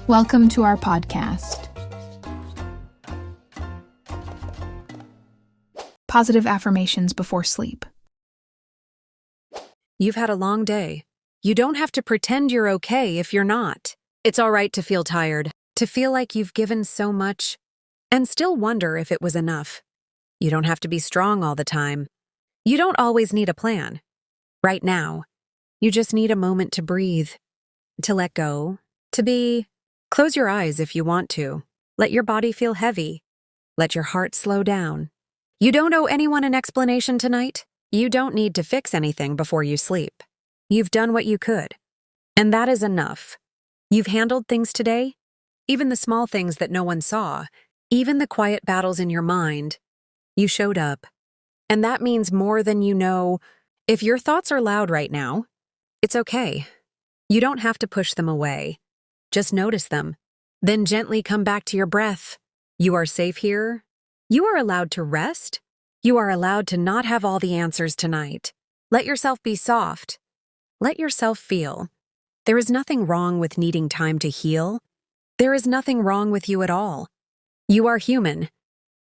Welcome to our podcast. Positive affirmations before sleep. You've had a long day. You don't have to pretend you're okay if you're not. It's all right to feel tired, to feel like you've given so much, and still wonder if it was enough. You don't have to be strong all the time. You don't always need a plan. Right now, you just need a moment to breathe, to let go, to be. Close your eyes if you want to. Let your body feel heavy. Let your heart slow down. You don't owe anyone an explanation tonight. You don't need to fix anything before you sleep. You've done what you could, and that is enough. You've handled things today, even the small things that no one saw, even the quiet battles in your mind. You showed up, and that means more than you know. If your thoughts are loud right now, it's okay. You don't have to push them away. Just notice them, then gently come back to your breath. You are safe here. You are allowed to rest. You are allowed to not have all the answers tonight. Let yourself be soft. Let yourself feel. There is nothing wrong with needing time to heal. There is nothing wrong with you at all. You are human.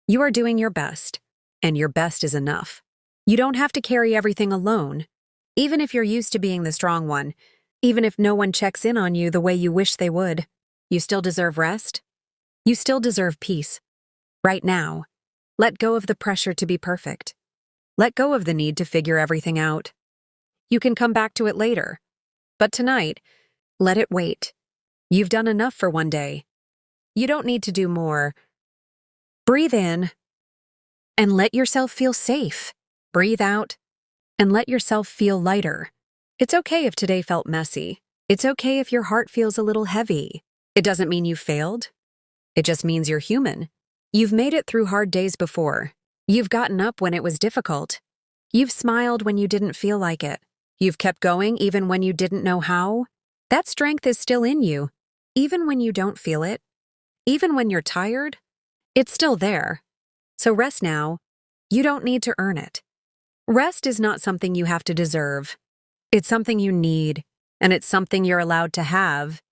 You are doing your best, and your best is enough. You don't have to carry everything alone, even if you're used to being the strong one. Even if no one checks in on you the way you wish they would, you still deserve rest. You still deserve peace. Right now, let go of the pressure to be perfect. Let go of the need to figure everything out. You can come back to it later. But tonight, let it wait. You've done enough for one day. You don't need to do more. Breathe in and let yourself feel safe. Breathe out and let yourself feel lighter. It's okay if today felt messy. It's okay if your heart feels a little heavy. It doesn't mean you failed. It just means you're human. You've made it through hard days before. You've gotten up when it was difficult. You've smiled when you didn't feel like it. You've kept going even when you didn't know how. That strength is still in you. Even when you don't feel it, even when you're tired, it's still there. So rest now. You don't need to earn it. Rest is not something you have to deserve. It's something you need, and it's something you're allowed to have.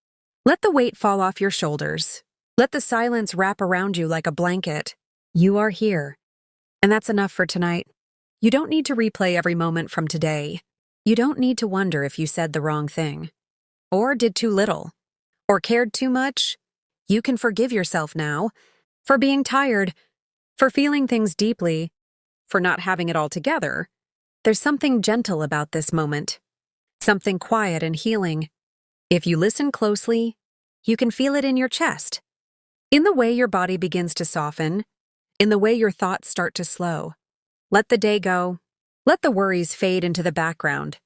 Let the weight fall off your shoulders. Let the silence wrap around you like a blanket. You are here, and that's enough for tonight. You don't need to replay every moment from today. You don't need to wonder if you said the wrong thing, or did too little, or cared too much. You can forgive yourself now for being tired, for feeling things deeply, for not having it all together. There's something gentle about this moment. Something quiet and healing. If you listen closely, you can feel it in your chest, in the way your body begins to soften, in the way your thoughts start to slow. Let the day go. Let the worries fade into the background.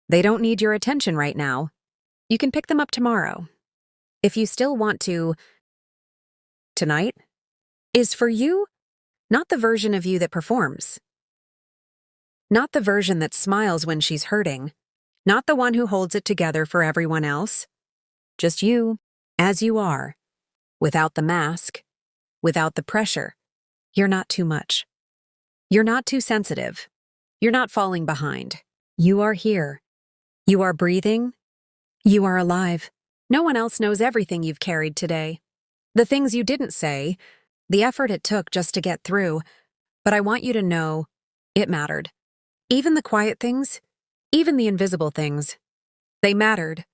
They don't need your attention right now. You can pick them up tomorrow. If you still want to, tonight is for you, not the version of you that performs. Not the version that smiles when she's hurting. Not the one who holds it together for everyone else. Just you, as you are. Without the mask. Without the pressure. You're not too much. You're not too sensitive. You're not falling behind. You are here. You are breathing. You are alive. No one else knows everything you've carried today. The things you didn't say, the effort it took just to get through, but I want you to know it mattered. Even the quiet things, even the invisible things, they mattered.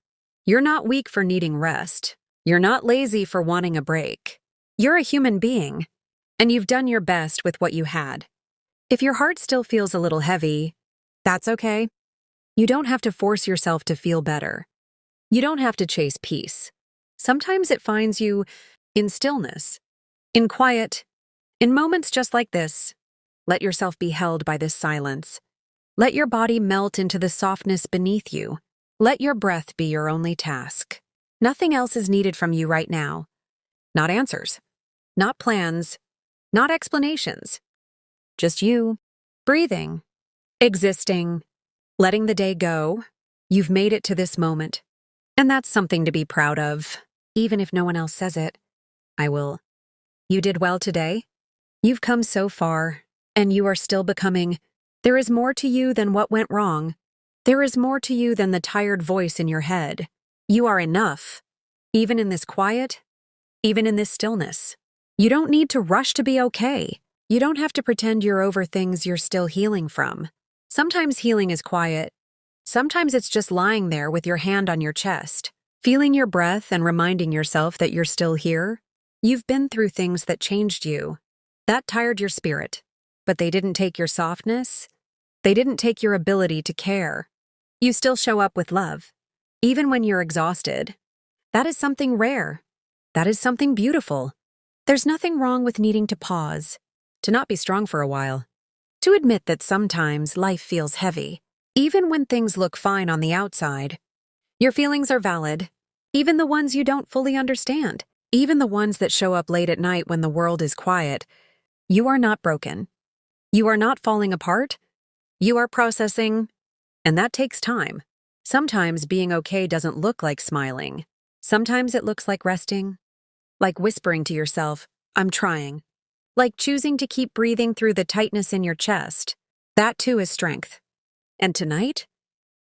You're not weak for needing rest. You're not lazy for wanting a break. You're a human being, and you've done your best with what you had. If your heart still feels a little heavy, that's okay. You don't have to force yourself to feel better. You don't have to chase peace. Sometimes it finds you in stillness, in quiet, in moments just like this. Let yourself be held by this silence. Let your body melt into the softness beneath you. Let your breath be your only task. Nothing else is needed from you right now. Not answers, not plans, not explanations. Just you, breathing, existing, letting the day go. You've made it to this moment. And that's something to be proud of, even if no one else says it. I will. You did well today. You've come so far, and you are still becoming. There is more to you than what went wrong. There is more to you than the tired voice in your head. You are enough, even in this quiet, even in this stillness. You don't need to rush to be okay. You don't have to pretend you're over things you're still healing from. Sometimes healing is quiet. Sometimes it's just lying there with your hand on your chest, feeling your breath and reminding yourself that you're still here. You've been through things that changed you, that tired your spirit, but they didn't take your softness. They didn't take your ability to care. You still show up with love, even when you're exhausted. That is something rare. That is something beautiful. There's nothing wrong with needing to pause, to not be strong for a while, to admit that sometimes life feels heavy, even when things look fine on the outside. Your feelings are valid, even the ones you don't fully understand, even the ones that show up late at night when the world is quiet. You are not broken. You are not falling apart. You are processing, and that takes time. Sometimes being okay doesn't look like smiling. Sometimes it looks like resting, like whispering to yourself, "I'm trying," like choosing to keep breathing through the tightness in your chest. That too is strength. And tonight?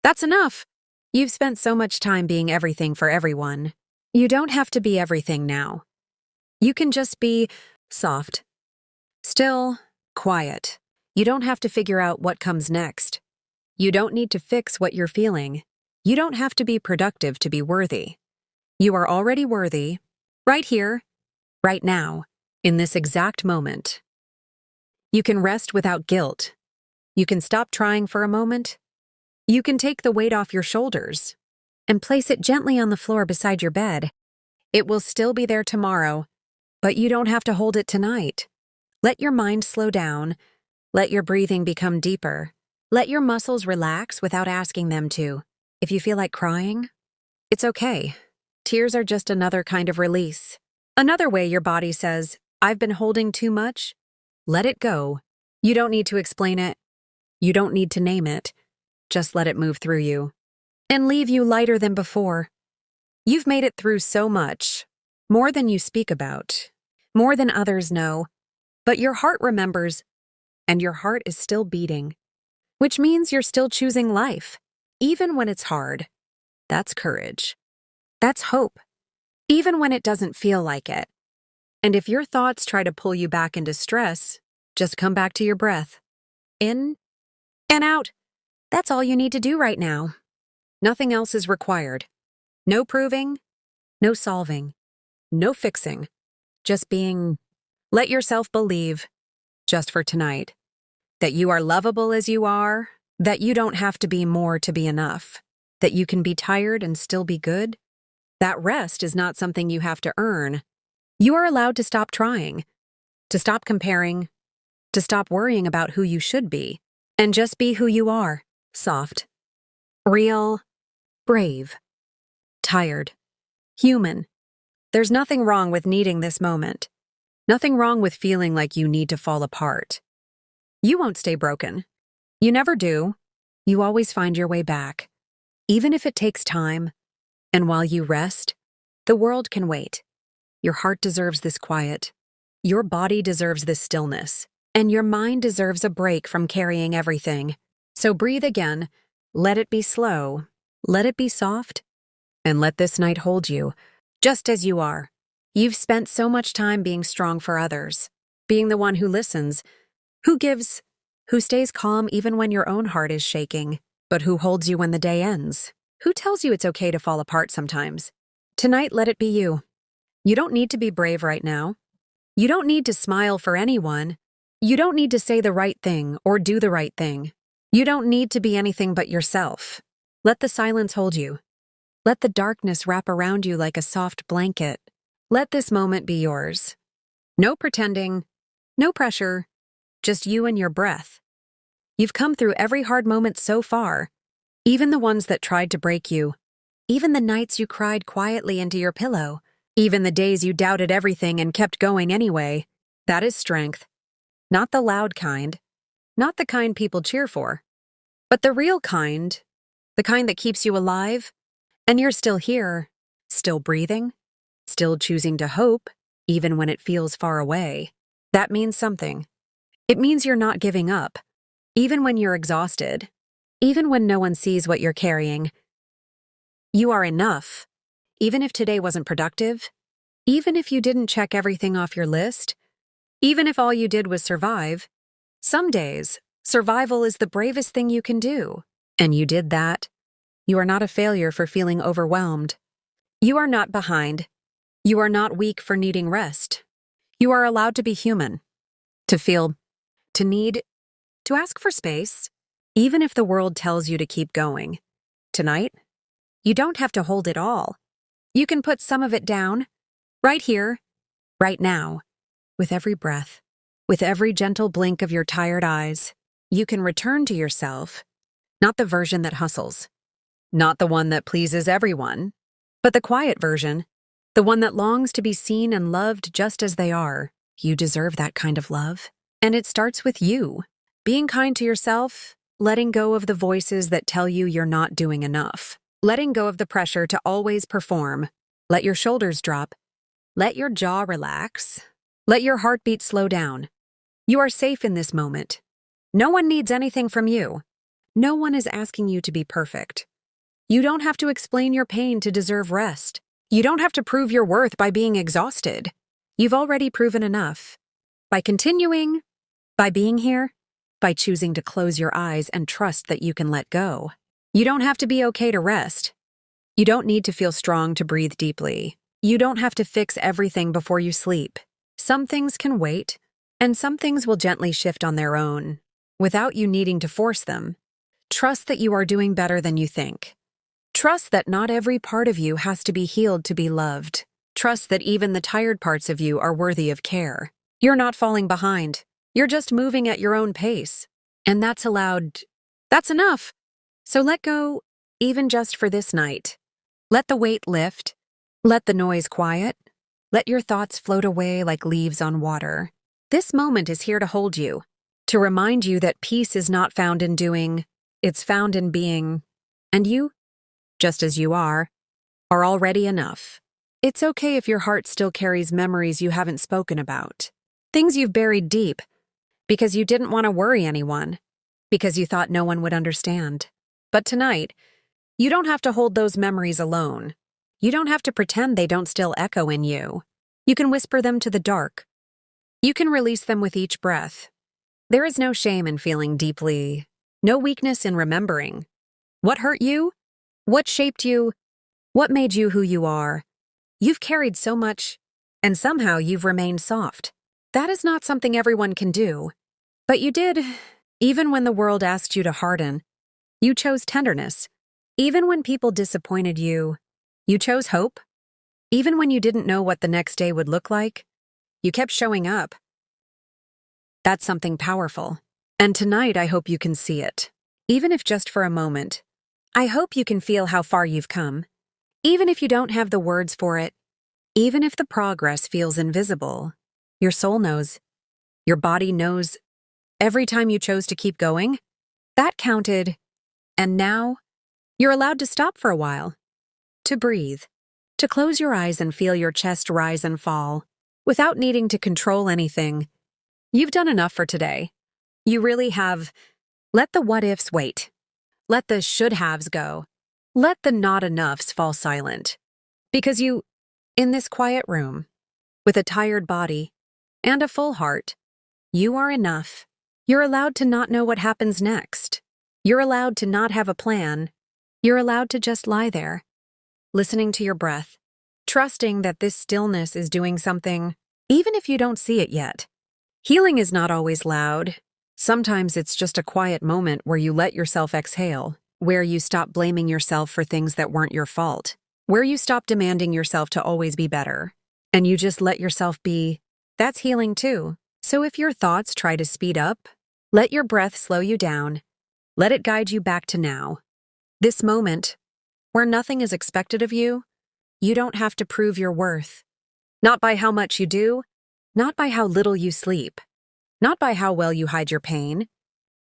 That's enough. You've spent so much time being everything for everyone. You don't have to be everything now. You can just be soft, still, quiet. You don't have to figure out what comes next. You don't need to fix what you're feeling. You don't have to be productive to be worthy. You are already worthy, right here, right now, in this exact moment. You can rest without guilt. You can stop trying for a moment. You can take the weight off your shoulders and place it gently on the floor beside your bed. It will still be there tomorrow, but you don't have to hold it tonight. Let your mind slow down. Let your breathing become deeper. Let your muscles relax without asking them to. If you feel like crying, it's okay. Tears are just another kind of release. Another way your body says, "I've been holding too much." Let it go. You don't need to explain it. You don't need to name it. Just let it move through you and leave you lighter than before. You've made it through so much, more than you speak about, more than others know. But your heart remembers, and your heart is still beating, which means you're still choosing life, even when it's hard. That's courage. That's hope, even when it doesn't feel like it. And if your thoughts try to pull you back into stress, just come back to your breath. In and out. That's all you need to do right now. Nothing else is required. No proving, no solving, no fixing. Just being. Let yourself believe, just for tonight, that you are lovable as you are, that you don't have to be more to be enough, that you can be tired and still be good. That rest is not something you have to earn. You are allowed to stop trying, to stop comparing, to stop worrying about who you should be, and just be who you are. Soft, real, brave, tired, human. There's nothing wrong with needing this moment. Nothing wrong with feeling like you need to fall apart. You won't stay broken. You never do. You always find your way back, even if it takes time. And while you rest, the world can wait. Your heart deserves this quiet. Your body deserves this stillness. And your mind deserves a break from carrying everything. So breathe again. Let it be slow. Let it be soft. And let this night hold you, just as you are. You've spent so much time being strong for others, being the one who listens, who gives, who stays calm even when your own heart is shaking, but who holds you when the day ends, who tells you it's okay to fall apart sometimes. Tonight, let it be you. You don't need to be brave right now. You don't need to smile for anyone. You don't need to say the right thing or do the right thing. You don't need to be anything but yourself. Let the silence hold you. Let the darkness wrap around you like a soft blanket. Let this moment be yours. No pretending, no pressure, just you and your breath. You've come through every hard moment so far, even the ones that tried to break you, even the nights you cried quietly into your pillow, even the days you doubted everything and kept going anyway. That is strength. Not the loud kind, not the kind people cheer for, but the real kind, the kind that keeps you alive, and you're still here, still breathing, still choosing to hope, even when it feels far away. That means something. It means you're not giving up, even when you're exhausted, even when no one sees what you're carrying. You are enough, even if today wasn't productive, Even if you didn't check everything off your list, even if all you did was survive, some days, survival is the bravest thing you can do. And you did that. You are not a failure for feeling overwhelmed. You are not behind. You are not weak for needing rest. You are allowed to be human, to feel, to need, to ask for space, even if the world tells you to keep going. Tonight, you don't have to hold it all. You can put some of it down, right here, right now. With every breath, with every gentle blink of your tired eyes, you can return to yourself, not the version that hustles, not the one that pleases everyone, but the quiet version, the one that longs to be seen and loved just as they are. You deserve that kind of love. And it starts with you, being kind to yourself, letting go of the voices that tell you you're not doing enough, letting go of the pressure to always perform. Let your shoulders drop. Let your jaw relax. Let your heartbeat slow down. You are safe in this moment. No one needs anything from you. No one is asking you to be perfect. You don't have to explain your pain to deserve rest. You don't have to prove your worth by being exhausted. You've already proven enough. By continuing, by being here, by choosing to close your eyes and trust that you can let go. You don't have to be okay to rest. You don't need to feel strong to breathe deeply. You don't have to fix everything before you sleep. Some things can wait, and some things will gently shift on their own, without you needing to force them. Trust that you are doing better than you think. Trust that not every part of you has to be healed to be loved. Trust that even the tired parts of you are worthy of care. You're not falling behind. You're just moving at your own pace. And that's allowed. That's enough. So let go, even just for this night. Let the weight lift. Let the noise quiet. Let your thoughts float away like leaves on water. This moment is here to hold you, to remind you that peace is not found in doing, it's found in being. And you, just as you are already enough. It's okay if your heart still carries memories you haven't spoken about. Things you've buried deep, because you didn't want to worry anyone, because you thought no one would understand. But tonight, you don't have to hold those memories alone. You don't have to pretend they don't still echo in you. You can whisper them to the dark. You can release them with each breath. There is no shame in feeling deeply, no weakness in remembering. What hurt you? What shaped you? What made you who you are? You've carried so much, and somehow you've remained soft. That is not something everyone can do. But you did. Even when the world asked you to harden, you chose tenderness. Even when people disappointed you, you chose hope. Even when you didn't know what the next day would look like, you kept showing up. That's something powerful. And tonight I hope you can see it. Even if just for a moment. I hope you can feel how far you've come. Even if you don't have the words for it. Even if the progress feels invisible. Your soul knows. Your body knows. Every time you chose to keep going, that counted. And now, you're allowed to stop for a while. To breathe. To close your eyes and feel your chest rise and fall, without needing to control anything. You've done enough for today. You really have. Let the what-ifs wait. Let the should-haves go. Let the not-enoughs fall silent. Because you, in this quiet room, with a tired body and a full heart, you are enough. You're allowed to not know what happens next. You're allowed to not have a plan. You're allowed to just lie there, listening to your breath, trusting that this stillness is doing something, even if you don't see it yet. Healing is not always loud. Sometimes it's just a quiet moment where you let yourself exhale, where you stop blaming yourself for things that weren't your fault, where you stop demanding yourself to always be better, and you just let yourself be. That's healing too. So if your thoughts try to speed up, let your breath slow you down. Let it guide you back to now. This moment, where nothing is expected of you, you don't have to prove your worth. Not by how much you do, not by how little you sleep, not by how well you hide your pain.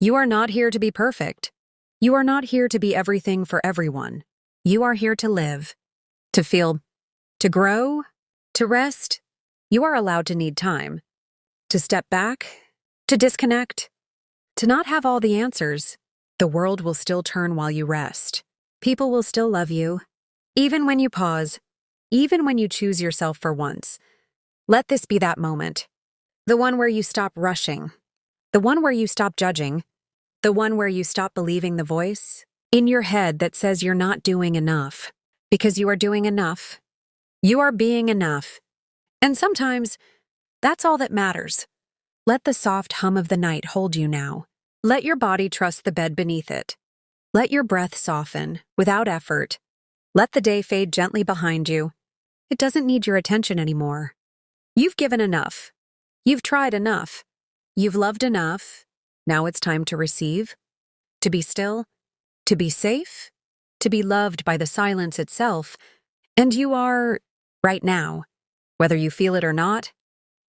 You are not here to be perfect. You are not here to be everything for everyone. You are here to live, to feel, to grow, to rest. You are allowed to need time, to step back, to disconnect, to not have all the answers. The world will still turn while you rest. People will still love you, even when you pause. even when you choose yourself for once. Let this be that moment. The one where you stop rushing. The one where you stop judging. The one where you stop believing the voice in your head that says you're not doing enough. Because you are doing enough. You are being enough. And sometimes, that's all that matters. Let the soft hum of the night hold you now. Let your body trust the bed beneath it. Let your breath soften, without effort. Let the day fade gently behind you. It doesn't need your attention anymore. You've given enough. You've tried enough. You've loved enough. Now it's time to receive, to be still, to be safe, to be loved by the silence itself. And you are, right now, whether you feel it or not,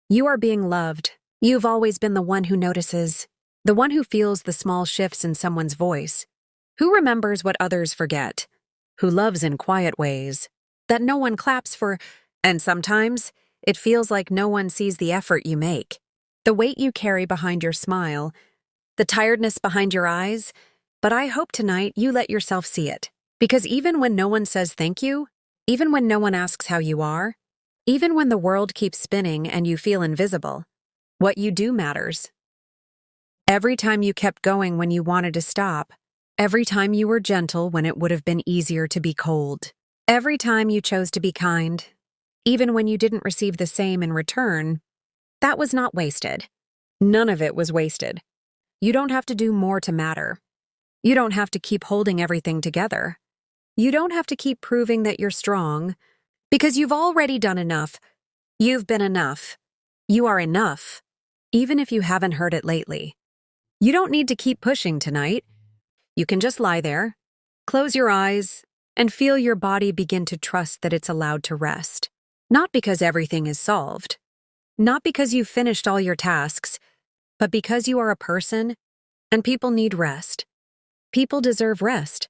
you are being loved. You've always been the one who notices, the one who feels the small shifts in someone's voice, who remembers what others forget, who loves in quiet ways, that no one claps for, and sometimes it feels like no one sees the effort you make, the weight you carry behind your smile, the tiredness behind your eyes. But I hope tonight you let yourself see it, because even when no one says thank you, even when no one asks how you are, even when the world keeps spinning and you feel invisible, what you do matters. Every time you kept going when you wanted to stop, every time you were gentle when it would have been easier to be cold, every time you chose to be kind, even when you didn't receive the same in return, that was not wasted. None of it was wasted. You don't have to do more to matter. You don't have to keep holding everything together. You don't have to keep proving that you're strong, because you've already done enough. You've been enough. You are enough, even if you haven't heard it lately. You don't need to keep pushing tonight. You can just lie there, close your eyes, and feel your body begin to trust that it's allowed to rest. Not because everything is solved, not because you've finished all your tasks, but because you are a person, and people need rest. People deserve rest.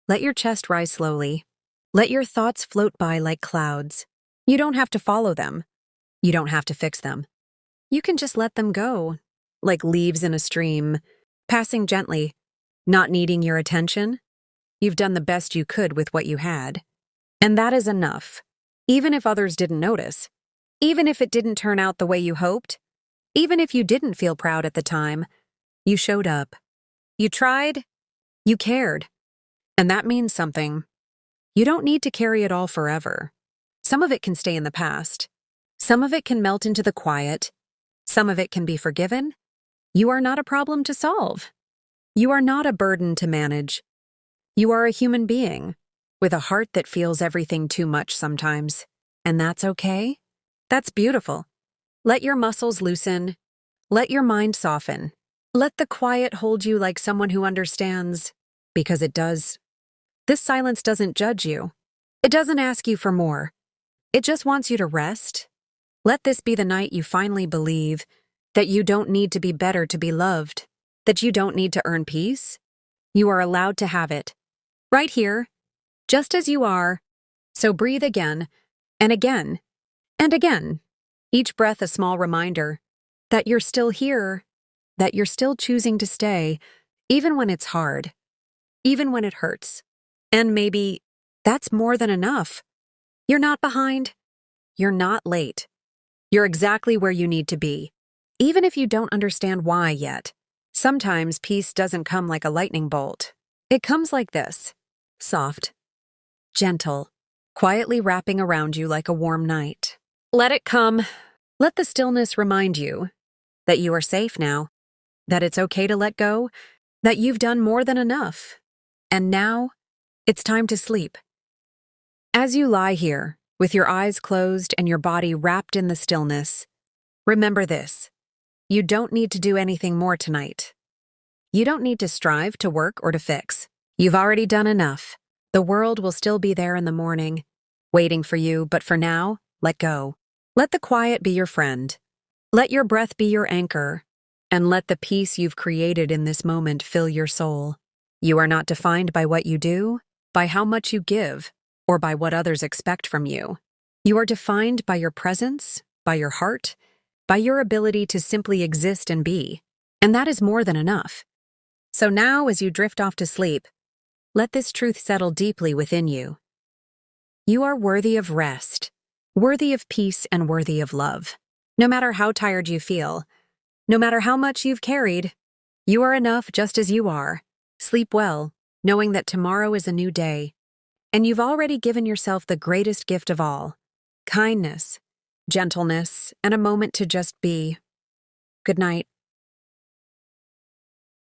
Let your chest rise slowly. Let your thoughts float by like clouds. You don't have to follow them. You don't have to fix them. You can just let them go, like leaves in a stream, passing gently, not needing your attention. You've done the best you could with what you had. And that is enough, even if others didn't notice, even if it didn't turn out the way you hoped, even if you didn't feel proud at the time. You showed up. You tried. You cared. And that means something. You don't need to carry it all forever. Some of it can stay in the past. Some of it can melt into the quiet. Some of it can be forgiven. You are not a problem to solve. You are not a burden to manage. You are a human being with a heart that feels everything too much sometimes. And that's okay. That's beautiful. Let your muscles loosen. Let your mind soften. Let the quiet hold you like someone who understands, because it does. This silence doesn't judge you. It doesn't ask you for more. It just wants you to rest. Let this be the night you finally believe that you don't need to be better to be loved, that you don't need to earn peace. You are allowed to have it. Right here, just as you are. So breathe again, and again, and again. Each breath a small reminder that you're still here, that you're still choosing to stay, even when it's hard, even when it hurts. And maybe that's more than enough. You're not behind. You're not late. You're exactly where you need to be, even if you don't understand why yet. Sometimes peace doesn't come like a lightning bolt. It comes like this, soft, gentle, quietly wrapping around you like a warm night. Let it come. Let the stillness remind you that you are safe now, that it's okay to let go, that you've done more than enough. And now, it's time to sleep. As you lie here, with your eyes closed and your body wrapped in the stillness, remember this. You don't need to do anything more tonight. You don't need to strive, to work, or to fix. You've already done enough. The world will still be there in the morning, waiting for you, but for now, let go. Let the quiet be your friend. Let your breath be your anchor, and let the peace you've created in this moment fill your soul. You are not defined by what you do, by how much you give, or by what others expect from you. You are defined by your presence, by your heart, by your ability to simply exist and be. And that is more than enough. So now, as you drift off to sleep, let this truth settle deeply within you. You are worthy of rest, worthy of peace, and worthy of love. No matter how tired you feel, no matter how much you've carried, you are enough just as you are. Sleep well, knowing that tomorrow is a new day, and you've already given yourself the greatest gift of all: kindness, gentleness, and a moment to just be. Good night.